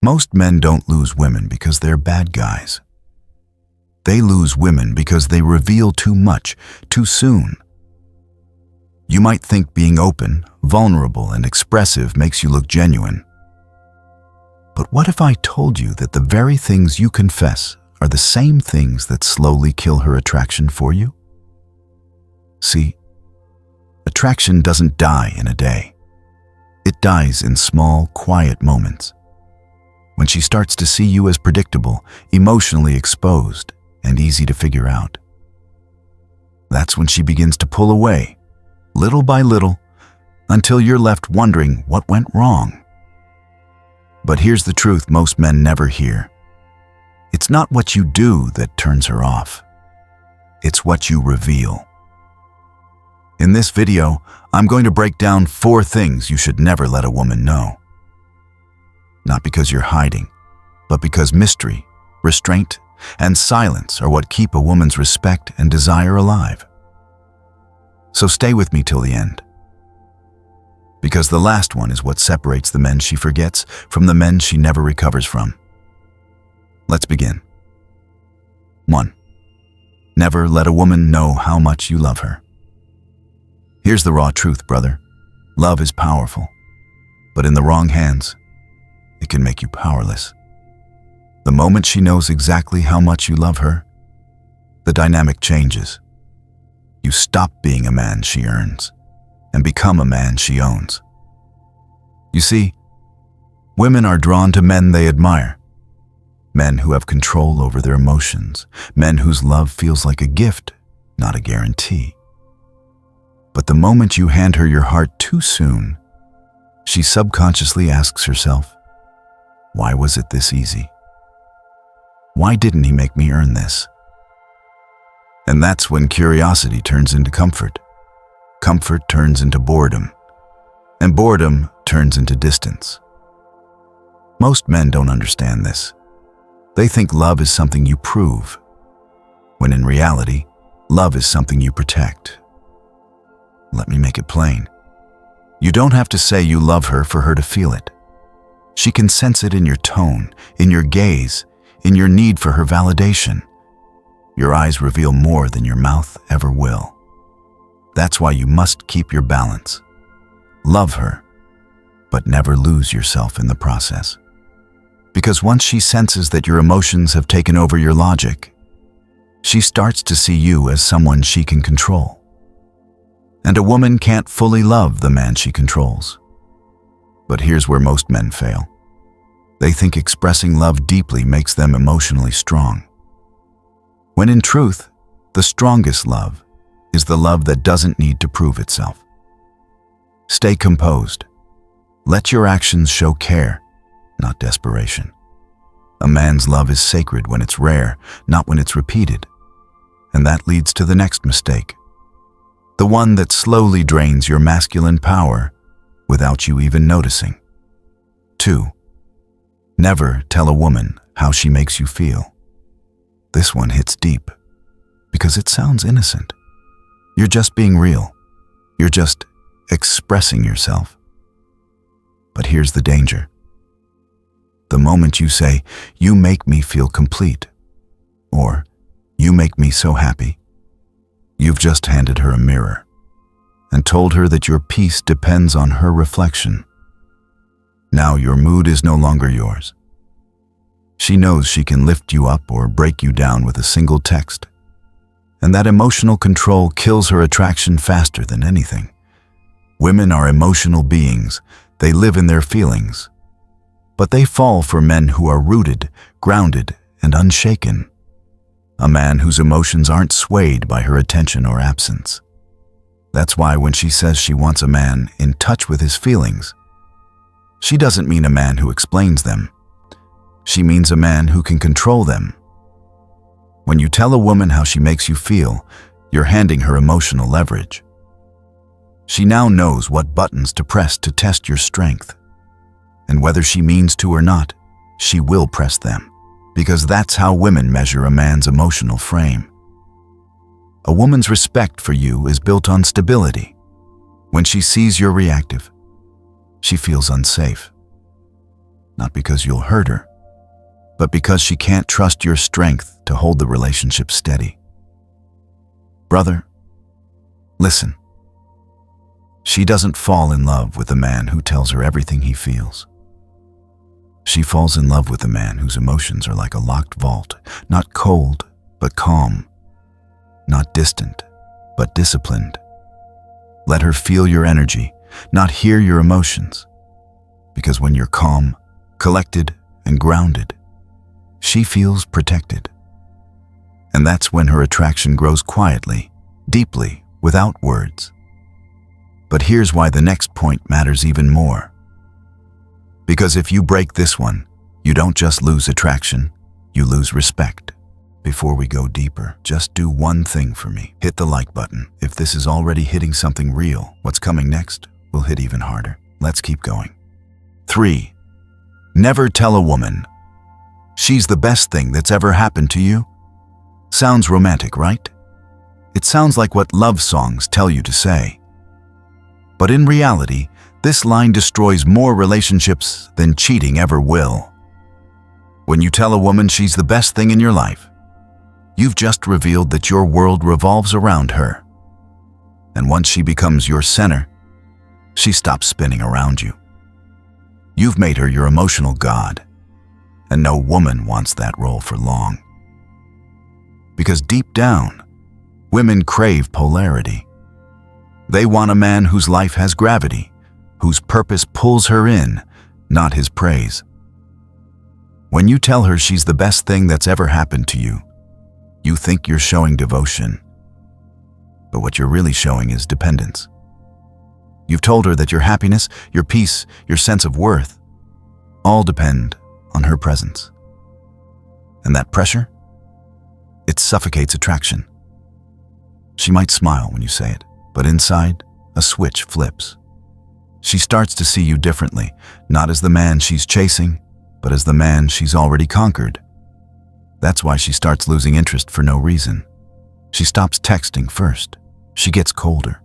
Most men don't lose women because they're bad guys. They lose women because they reveal too much, too soon. You might think being open, vulnerable, and expressive makes you look genuine. But what if I told you that the very things you confess are the same things that slowly kill her attraction for you? See, attraction doesn't die in a day. It dies in small, quiet moments. When she starts to see you as predictable, emotionally exposed, and easy to figure out. That's when she begins to pull away, little by little, until you're left wondering what went wrong. But here's the truth most men never hear. It's not what you do that turns her off. It's what you reveal. In this video, I'm going to break down 4 things you should never let a woman know. Not because you're hiding, but because mystery, restraint, and silence are what keep a woman's respect and desire alive. So stay with me till the end. Because the last one is what separates the men she forgets from the men she never recovers from. Let's begin. 1. Never let a woman know how much you love her. Here's the raw truth, brother. Love is powerful, but in the wrong hands, it can make you powerless. The moment she knows exactly how much you love her, the dynamic changes. You stop being a man she earns and become a man she owns. You see, women are drawn to men they admire. Men who have control over their emotions, men whose love feels like a gift, not a guarantee. But the moment you hand her your heart too soon, she subconsciously asks herself, why was it this easy? Why didn't he make me earn this? And that's when curiosity turns into comfort. Comfort turns into boredom. And boredom turns into distance. Most men don't understand this. They think love is something you prove, when in reality, love is something you protect. Let me make it plain. You don't have to say you love her for her to feel it. She can sense it in your tone, in your gaze, in your need for her validation. Your eyes reveal more than your mouth ever will. That's why you must keep your balance. Love her, but never lose yourself in the process. Because once she senses that your emotions have taken over your logic, she starts to see you as someone she can control. And a woman can't fully love the man she controls. But here's where most men fail. They think expressing love deeply makes them emotionally strong. When in truth, the strongest love is the love that doesn't need to prove itself. Stay composed. Let your actions show care, not desperation. A man's love is sacred when it's rare, not when it's repeated. And that leads to the next mistake. The one that slowly drains your masculine power without you even noticing. 2. Never tell a woman how she makes you feel. This one hits deep because it sounds innocent. You're just being real. You're just expressing yourself. But here's the danger. The moment you say, "You make me feel complete," or "You make me so happy," you've just handed her a mirror and told her that your peace depends on her reflection. Now your mood is no longer yours. She knows she can lift you up or break you down with a single text. And that emotional control kills her attraction faster than anything. Women are emotional beings. They live in their feelings. But they fall for men who are rooted, grounded, and unshaken. A man whose emotions aren't swayed by her attention or absence. That's why when she says she wants a man in touch with his feelings, she doesn't mean a man who explains them. She means a man who can control them. When you tell a woman how she makes you feel, you're handing her emotional leverage. She now knows what buttons to press to test your strength. And whether she means to or not, she will press them, because that's how women measure a man's emotional frame. A woman's respect for you is built on stability. When she sees you're reactive, she feels unsafe. not because you'll hurt her, but because she can't trust your strength to hold the relationship steady. Brother, listen. She doesn't fall in love with a man who tells her everything he feels. She falls in love with a man whose emotions are like a locked vault, not cold, but calm, not distant, but disciplined. Let her feel your energy, not hear your emotions, because when you're calm, collected, and grounded, she feels protected. And that's when her attraction grows quietly, deeply, without words. But here's why the next point matters even more. Because if you break this one, you don't just lose attraction, you lose respect. Before we go deeper, just do one thing for me. Hit the like button. If this is already hitting something real, what's coming next will hit even harder. Let's keep going. 3. Never tell a woman she's the best thing that's ever happened to you. Sounds romantic, right? It sounds like what love songs tell you to say. But in reality, this line destroys more relationships than cheating ever will. When you tell a woman she's the best thing in your life, you've just revealed that your world revolves around her. And once she becomes your center, she stops spinning around you. You've made her your emotional god, and no woman wants that role for long. Because deep down, women crave polarity. They want a man whose life has gravity, whose purpose pulls her in, not his praise. When you tell her she's the best thing that's ever happened to you, you think you're showing devotion. But what you're really showing is dependence. You've told her that your happiness, your peace, your sense of worth, all depend on her presence. And that pressure, it suffocates attraction. She might smile when you say it, but inside, a switch flips. She starts to see you differently, not as the man she's chasing, but as the man she's already conquered. That's why she starts losing interest for no reason. She stops texting first. She gets colder.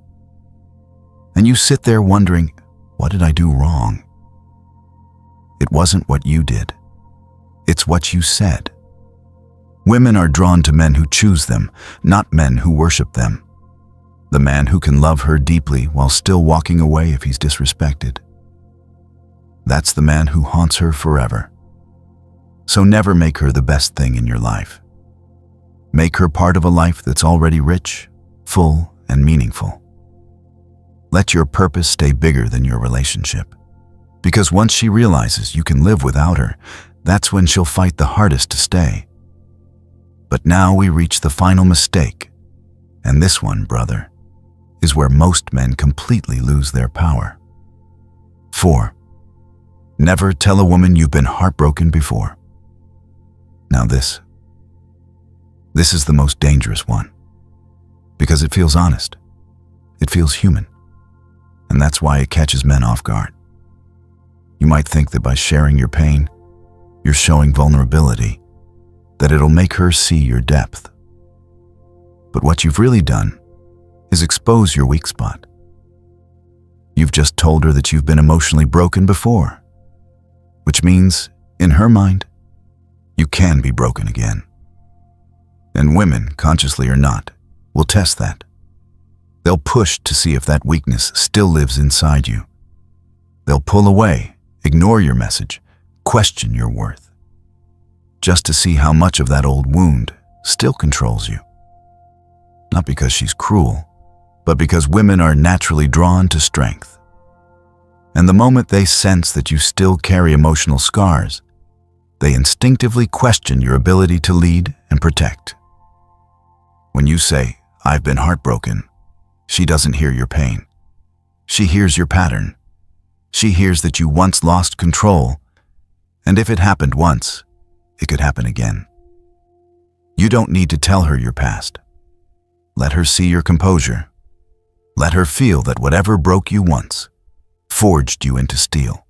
And you sit there wondering, what did I do wrong? It wasn't what you did. It's what you said. Women are drawn to men who choose them, not men who worship them. The man who can love her deeply while still walking away if he's disrespected. That's the man who haunts her forever. So never make her the best thing in your life. Make her part of a life that's already rich, full, and meaningful. Let your purpose stay bigger than your relationship. Because once she realizes you can live without her, that's when she'll fight the hardest to stay. But now we reach the final mistake. And this one, brother, is where most men completely lose their power. 4. Never tell a woman you've been heartbroken before. Now this is the most dangerous one. Because it feels honest. It feels human. And that's why it catches men off guard. You might think that by sharing your pain, you're showing vulnerability, that it'll make her see your depth. But what you've really done is expose your weak spot. You've just told her that you've been emotionally broken before, which means, in her mind, you can be broken again. And women, consciously or not, will test that. They'll push to see if that weakness still lives inside you. They'll pull away, ignore your message, question your worth, just to see how much of that old wound still controls you. Not because she's cruel, but because women are naturally drawn to strength. And the moment they sense that you still carry emotional scars, they instinctively question your ability to lead and protect. When you say, "I've been heartbroken," she doesn't hear your pain. She hears your pattern. She hears that you once lost control, and if it happened once, it could happen again. You don't need to tell her your past. Let her see your composure. Let her feel that whatever broke you once forged you into steel.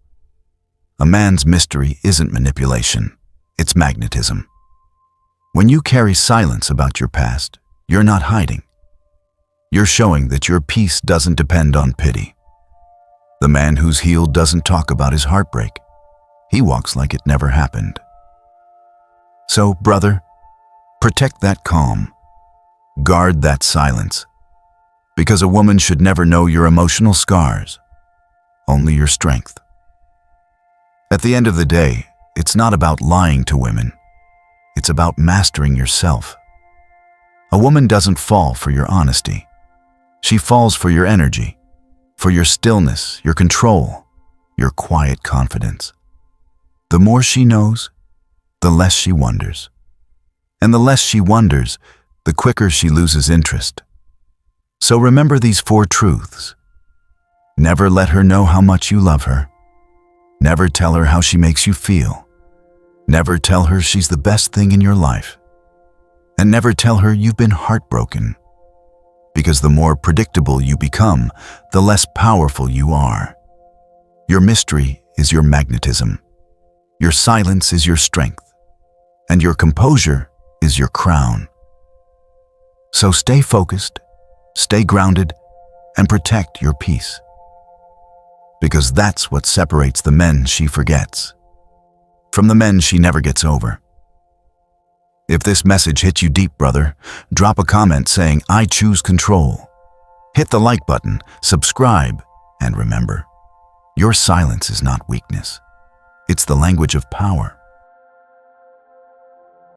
A man's mystery isn't manipulation, it's magnetism. When you carry silence about your past, you're not hiding. You're showing that your peace doesn't depend on pity. The man who's healed doesn't talk about his heartbreak. he walks like it never happened. So, brother, protect that calm. Guard that silence. Because a woman should never know your emotional scars, only your strength. At the end of the day, it's not about lying to women. It's about mastering yourself. A woman doesn't fall for your honesty. She falls for your energy, for your stillness, your control, your quiet confidence. The more she knows, the less she wonders. And the less she wonders, the quicker she loses interest. So remember these 4 truths. Never let her know how much you love her. Never tell her how she makes you feel. Never tell her she's the best thing in your life. And never tell her you've been heartbroken. Because the more predictable you become, the less powerful you are. Your mystery is your magnetism. Your silence is your strength. And your composure is your crown. So stay focused, stay grounded, and protect your peace. Because that's what separates the men she forgets from the men she never gets over. If this message hit you deep, brother, drop a comment saying, "I choose control." Hit the like button, subscribe, and remember, your silence is not weakness. It's the language of power.